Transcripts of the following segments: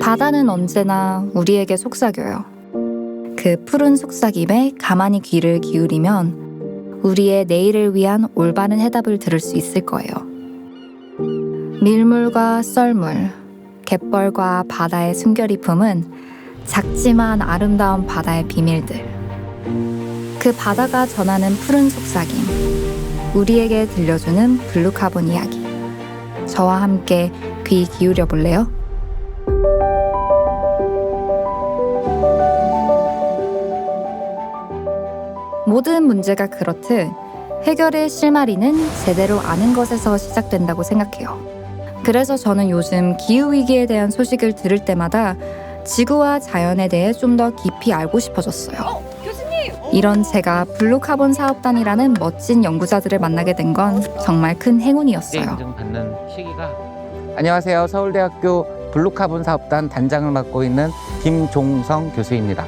바다는 언제나 우리에게 속삭여요. 그 푸른 속삭임에 가만히 귀를 기울이면 우리의 내일을 위한 올바른 해답을 들을 수 있을 거예요. 밀물과 썰물, 갯벌과 바다의 숨결이품은 작지만 아름다운 바다의 비밀들. 그 바다가 전하는 푸른 속삭임, 우리에게 들려주는 블루카본 이야기. 저와 함께 귀 기울여 볼래요? 모든 문제가 그렇듯 해결의 실마리는 제대로 아는 것에서 시작된다고 생각해요. 그래서 저는 요즘 기후위기에 대한 소식을 들을 때마다 지구와 자연에 대해 좀 더 깊이 알고 싶어졌어요. 교수님! 이런 제가 블루카본 사업단이라는 멋진 연구자들을 만나게 된 건 정말 큰 행운이었어요. 인증 받는 시기가 안녕하세요. 서울대학교 블루카본 사업단 단장을 맡고 있는 김종성 교수입니다.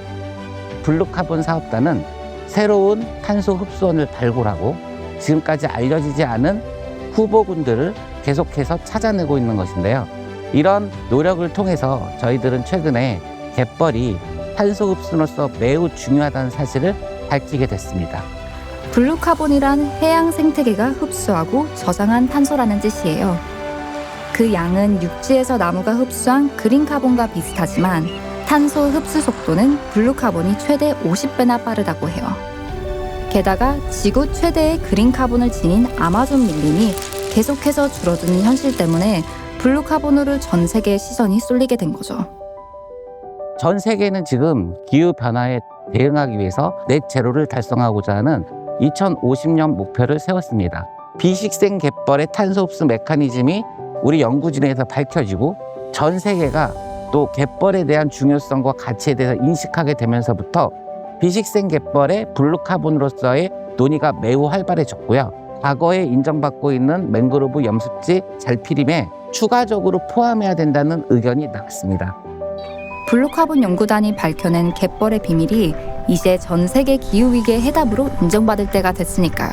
블루카본 사업단은 새로운 탄소 흡수원을 발굴하고 지금까지 알려지지 않은 후보군들을 계속해서 찾아내고 있는 것인데요. 이런 노력을 통해서 저희들은 최근에 갯벌이 탄소 흡수로서 매우 중요하다는 사실을 밝히게 됐습니다. 블루카본이란 해양 생태계가 흡수하고 저장한 탄소라는 뜻이에요. 그 양은 육지에서 나무가 흡수한 그린카본과 비슷하지만 탄소 흡수 속도는 블루카본이 최대 50배나 빠르다고 해요. 게다가 지구 최대의 그린카본을 지닌 아마존 밀림이 계속해서 줄어드는 현실 때문에 블루카본으로 전 세계의 시선이 쏠리게 된 거죠. 전 세계는 지금 기후변화에 대응하기 위해서 넷제로를 달성하고자 하는 2050년 목표를 세웠습니다. 비식생 갯벌의 탄소 흡수 메커니즘이 우리 연구진에서 밝혀지고 전 세계가 또 갯벌에 대한 중요성과 가치에 대해서 인식하게 되면서부터 비식생 갯벌의 블루카본으로서의 논의가 매우 활발해졌고요. 과거에 인정받고 있는 맹그로브 염습지 잘피림에 추가적으로 포함해야 된다는 의견이 나왔습니다. 블루카본 연구단이 밝혀낸 갯벌의 비밀이 이제 전 세계 기후위기의 해답으로 인정받을 때가 됐으니까요.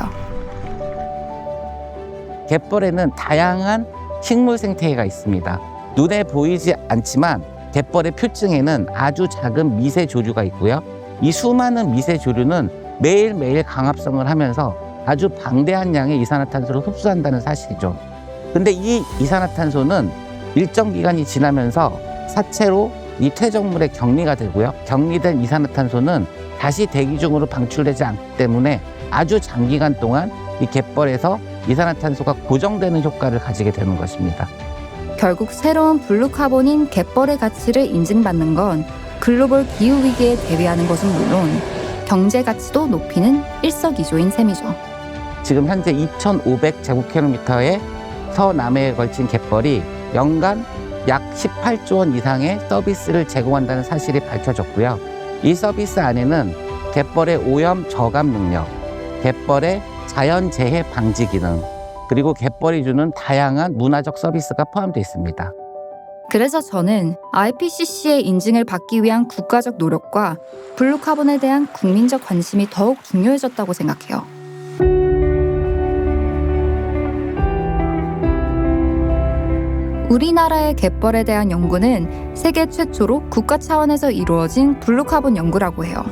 갯벌에는 다양한 식물 생태계가 있습니다. 눈에 보이지 않지만 갯벌의 표층에는 아주 작은 미세 조류가 있고요. 이 수많은 미세 조류는 매일매일 강합성을 하면서 아주 방대한 양의 이산화탄소를 흡수한다는 사실이죠. 근데 이 이산화탄소는 일정 기간이 지나면서 사체로 이 퇴적물에 격리가 되고요. 격리된 이산화탄소는 다시 대기 중으로 방출되지 않기 때문에 아주 장기간 동안 이 갯벌에서 이산화탄소가 고정되는 효과를 가지게 되는 것입니다. 결국 새로운 블루카본인 갯벌의 가치를 인증받는 건 글로벌 기후위기에 대비하는 것은 물론 경제 가치도 높이는 일석이조인 셈이죠. 지금 현재 2,500제곱킬로미터의 서남해에 걸친 갯벌이 연간 약 18조 원 이상의 서비스를 제공한다는 사실이 밝혀졌고요. 이 서비스 안에는 갯벌의 오염 저감 능력, 갯벌의 자연재해 방지 기능, 그리고 갯벌이 주는 다양한 문화적 서비스가 포함되어 있습니다. 그래서 저는 IPCC의 인증을 받기 위한 국가적 노력과 블루카본에 대한 국민적 관심이 더욱 중요해졌다고 생각해요. 우리나라의 갯벌에 대한 연구는 세계 최초로 국가 차원에서 이루어진 블루카본 연구라고 해요.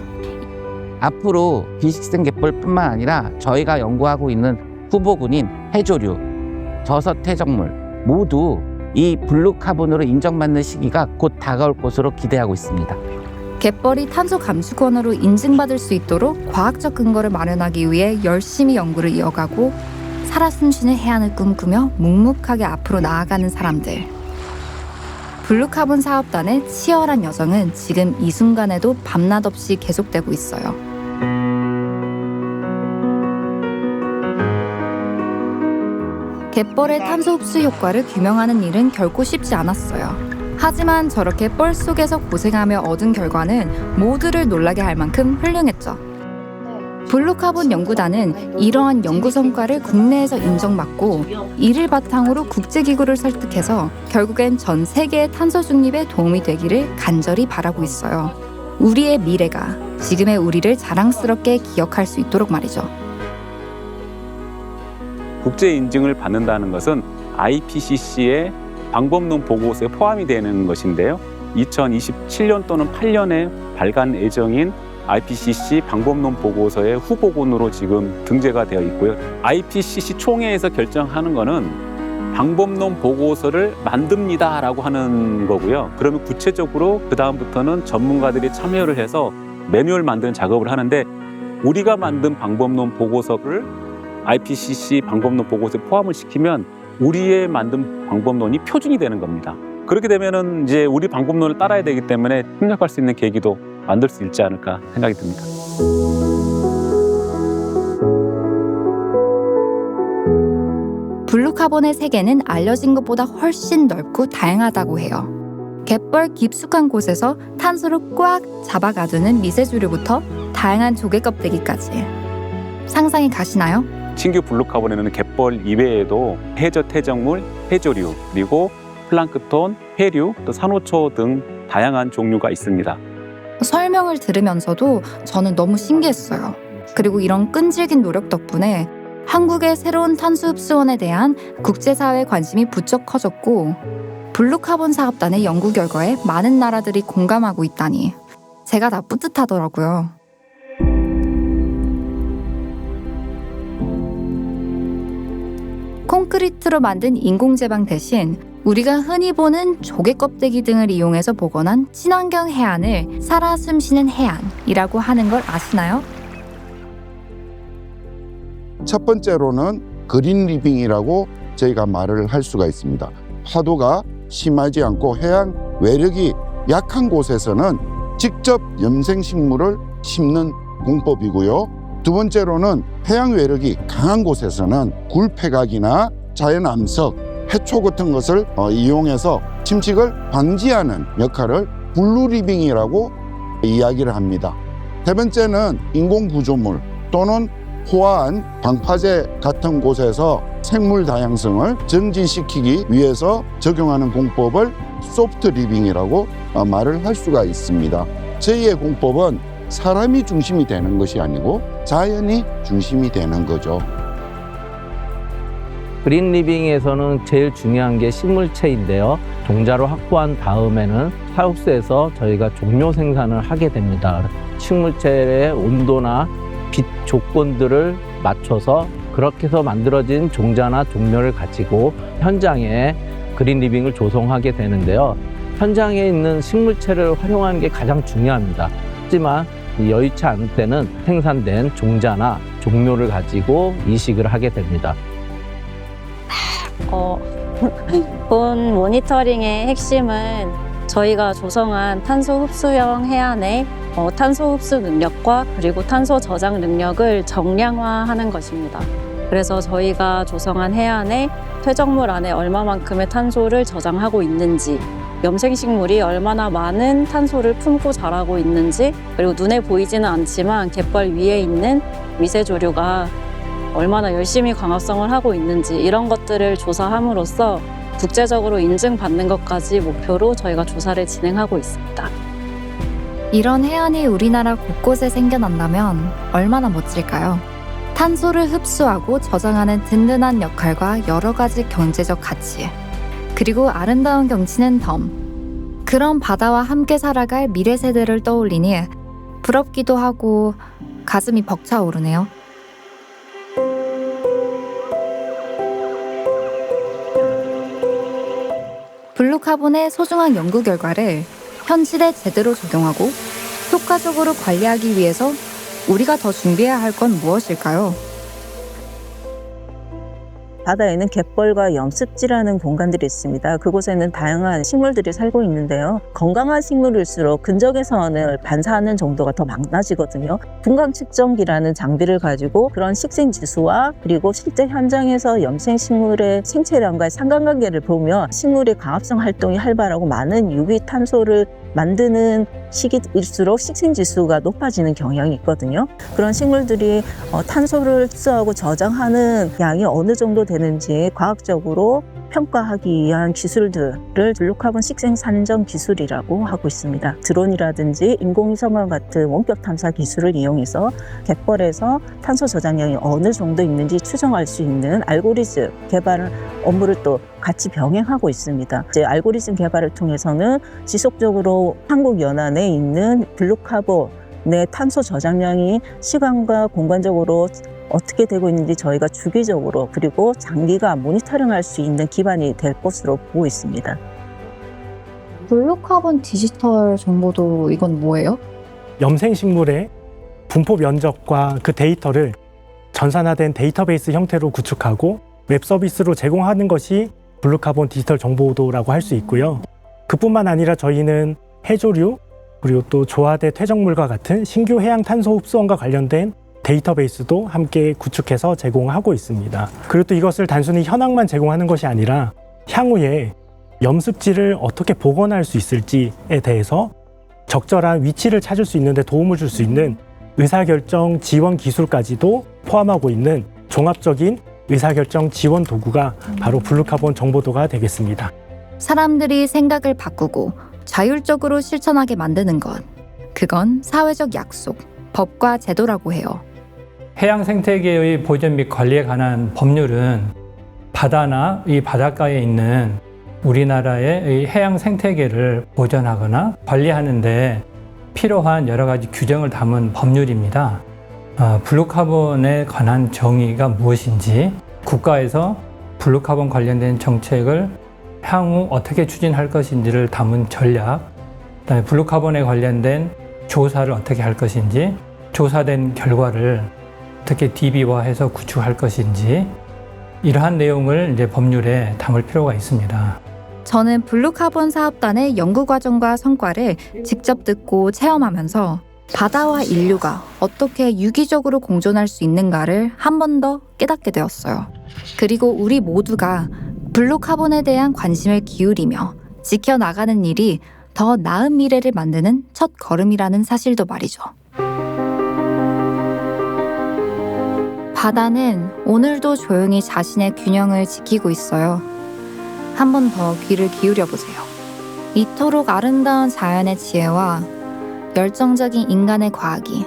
앞으로 비식생 갯벌뿐만 아니라 저희가 연구하고 있는 후보군인 해조류, 저서퇴적물 모두 이 블루카본으로 인정받는 시기가 곧 다가올 것으로 기대하고 있습니다. 갯벌이 탄소 감축원으로 인증받을 수 있도록 과학적 근거를 마련하기 위해 열심히 연구를 이어가고 살아 숨쉬는 해안을 꿈꾸며 묵묵하게 앞으로 나아가는 사람들. 블루카본 사업단의 치열한 여정은 지금 이 순간에도 밤낮 없이 계속되고 있어요. 갯벌의 탄소 흡수 효과를 규명하는 일은 결코 쉽지 않았어요. 하지만 저렇게 뻘 속에서 고생하며 얻은 결과는 모두를 놀라게 할 만큼 훌륭했죠. 블루카본 연구단은 이러한 연구 성과를 국내에서 인정받고 이를 바탕으로 국제기구를 설득해서 결국엔 전 세계의 탄소 중립에 도움이 되기를 간절히 바라고 있어요. 우리의 미래가 지금의 우리를 자랑스럽게 기억할 수 있도록 말이죠. 국제 인증을 받는다는 것은 IPCC의 방법론 보고서에 포함이 되는 것인데요. 2027년 또는 8년에 발간 예정인 IPCC 방법론 보고서의 후보군으로 지금 등재가 되어 있고요. IPCC 총회에서 결정하는 거는 방법론 보고서를 만듭니다라고 하는 거고요. 그러면 구체적으로 그 다음부터는 전문가들이 참여를 해서 매뉴얼 만드는 작업을 하는데, 우리가 만든 방법론 보고서를 IPCC 방법론 보고서에 포함을 시키면 우리의 만든 방법론이 표준이 되는 겁니다. 그렇게 되면은 이제 우리 방법론을 따라야 되기 때문에 협력할 수 있는 계기도 만들 수 있지 않을까 생각이 듭니다. 블루카본의 세계는 알려진 것보다 훨씬 넓고 다양하다고 해요. 갯벌 깊숙한 곳에서 탄소를 꽉 잡아 가두는 미세조류부터 다양한 조개 껍데기까지. 상상이 가시나요? 신규 블루카본에는 갯벌 이외에도 해저 퇴적물, 해조류, 그리고 플랑크톤, 해류, 또 산호초 등 다양한 종류가 있습니다. 설명을 들으면서도 저는 너무 신기했어요. 그리고 이런 끈질긴 노력 덕분에 한국의 새로운 탄소 흡수원에 대한 국제사회의 관심이 부쩍 커졌고, 블루카본 사업단의 연구 결과에 많은 나라들이 공감하고 있다니 제가 다 뿌듯하더라고요. 콘크리트로 만든 인공제방 대신 우리가 흔히 보는 조개 껍데기 등을 이용해서 복원한 친환경 해안을 살아 숨쉬는 해안이라고 하는 걸 아시나요? 첫 번째로는 그린 리빙이라고 저희가 말을 할 수가 있습니다. 파도가 심하지 않고 해안 외력이 약한 곳에서는 직접 염생식물을 심는 공법이고요. 두 번째로는 해양 외력이 강한 곳에서는 굴폐각이나 자연 암석, 해초 같은 것을 이용해서 침식을 방지하는 역할을 블루리빙이라고 이야기를 합니다. 세 번째는 인공 구조물 또는 호화한 방파제 같은 곳에서 생물 다양성을 증진시키기 위해서 적용하는 공법을 소프트 리빙이라고 말을 할 수가 있습니다. 저희의 공법은 사람이 중심이 되는 것이 아니고 자연이 중심이 되는 거죠. 그린 리빙에서는 제일 중요한 게 식물체인데요. 종자로 확보한 다음에는 사육소에서 저희가 종료 생산을 하게 됩니다. 식물체의 온도나 빛 조건들을 맞춰서 그렇게 해서 만들어진 종자나 종묘를 가지고 현장에 그린 리빙을 조성하게 되는데요. 현장에 있는 식물체를 활용하는 게 가장 중요합니다. 하지만 여의치 않을 때는 생산된 종자나 종묘를 가지고 이식을 하게 됩니다. 본 모니터링의 핵심은 저희가 조성한 탄소 흡수형 해안의 탄소 흡수 능력과 그리고 탄소 저장 능력을 정량화하는 것입니다. 그래서 저희가 조성한 해안의 퇴적물 안에 얼마만큼의 탄소를 저장하고 있는지, 염생식물이 얼마나 많은 탄소를 품고 자라고 있는지, 그리고 눈에 보이지는 않지만 갯벌 위에 있는 미세조류가 얼마나 열심히 광합성을 하고 있는지, 이런 것들을 조사함으로써 국제적으로 인증받는 것까지 목표로 저희가 조사를 진행하고 있습니다. 이런 해안이 우리나라 곳곳에 생겨난다면 얼마나 멋질까요? 탄소를 흡수하고 저장하는 든든한 역할과 여러 가지 경제적 가치, 그리고 아름다운 경치는 덤. 그런 바다와 함께 살아갈 미래 세대를 떠올리니 부럽기도 하고 가슴이 벅차오르네요. 블루카본의 소중한 연구 결과를 현실에 제대로 적용하고 효과적으로 관리하기 위해서 우리가 더 준비해야 할 건 무엇일까요? 바다에는 갯벌과 염습지라는 공간들이 있습니다. 그곳에는 다양한 식물들이 살고 있는데요. 건강한 식물일수록 근적외선을 반사하는 정도가 더 많아지거든요. 분광 측정기라는 장비를 가지고 그런 식생 지수와 그리고 실제 현장에서 염생식물의 생체량과의 상관관계를 보면 식물의 광합성 활동이 활발하고 많은 유기탄소를 만드는 시기일수록 식생지수가 높아지는 경향이 있거든요. 그런 식물들이 탄소를 흡수하고 저장하는 양이 어느 정도 되는지 과학적으로 평가하기 위한 기술들을 블루카본 식생 산정 기술이라고 하고 있습니다. 드론이라든지 인공위성과 같은 원격 탐사 기술을 이용해서 갯벌에서 탄소 저장량이 어느 정도 있는지 추정할 수 있는 알고리즘 개발 업무를 또 같이 병행하고 있습니다. 이제 알고리즘 개발을 통해서는 지속적으로 한국 연안에 있는 블루카본의 탄소 저장량이 시간과 공간적으로 어떻게 되고 있는지 저희가 주기적으로 그리고 장기간 모니터링할 수 있는 기반이 될 것으로 보고 있습니다. 블루카본 디지털 정보도 이건 뭐예요? 염생식물의 분포 면적과 그 데이터를 전산화된 데이터베이스 형태로 구축하고 웹 서비스로 제공하는 것이 블루카본 디지털 정보도라고 할 수 있고요. 그뿐만 아니라 저희는 해조류 그리고 또 조화대 퇴적물과 같은 신규 해양 탄소 흡수원과 관련된 데이터베이스도 함께 구축해서 제공하고 있습니다. 그리고 또 이것을 단순히 현황만 제공하는 것이 아니라 향후에 염습지를 어떻게 복원할 수 있을지에 대해서 적절한 위치를 찾을 수 있는 데 도움을 줄 수 있는 의사결정 지원 기술까지도 포함하고 있는 종합적인 의사결정 지원 도구가 바로 블루카본 정보도가 되겠습니다. 사람들이 생각을 바꾸고 자율적으로 실천하게 만드는 것. 그건 사회적 약속, 법과 제도라고 해요. 해양 생태계의 보존 및 관리에 관한 법률은 바다나 이 바닷가에 있는 우리나라의 해양 생태계를 보존하거나 관리하는 데 필요한 여러 가지 규정을 담은 법률입니다. 블루카본에 관한 정의가 무엇인지, 국가에서 블루카본 관련된 정책을 향후 어떻게 추진할 것인지를 담은 전략, 그다음에 블루카본에 관련된 조사를 어떻게 할 것인지, 조사된 결과를 어떻게 DB화해서 구축할 것인지, 이러한 내용을 이제 법률에 담을 필요가 있습니다. 저는 블루카본 사업단의 연구 과정과 성과를 직접 듣고 체험하면서 바다와 인류가 어떻게 유기적으로 공존할 수 있는가를 한 번 더 깨닫게 되었어요. 그리고 우리 모두가 블루카본에 대한 관심을 기울이며 지켜나가는 일이 더 나은 미래를 만드는 첫 걸음이라는 사실도 말이죠. 바다는 오늘도 조용히 자신의 균형을 지키고 있어요. 한 번 더 귀를 기울여 보세요. 이토록 아름다운 자연의 지혜와 열정적인 인간의 과학이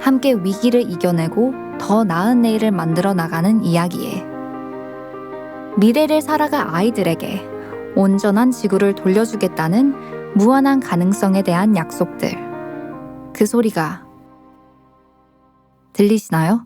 함께 위기를 이겨내고 더 나은 내일을 만들어 나가는 이야기에 미래를 살아갈 아이들에게 온전한 지구를 돌려주겠다는 무한한 가능성에 대한 약속들. 그 소리가 들리시나요?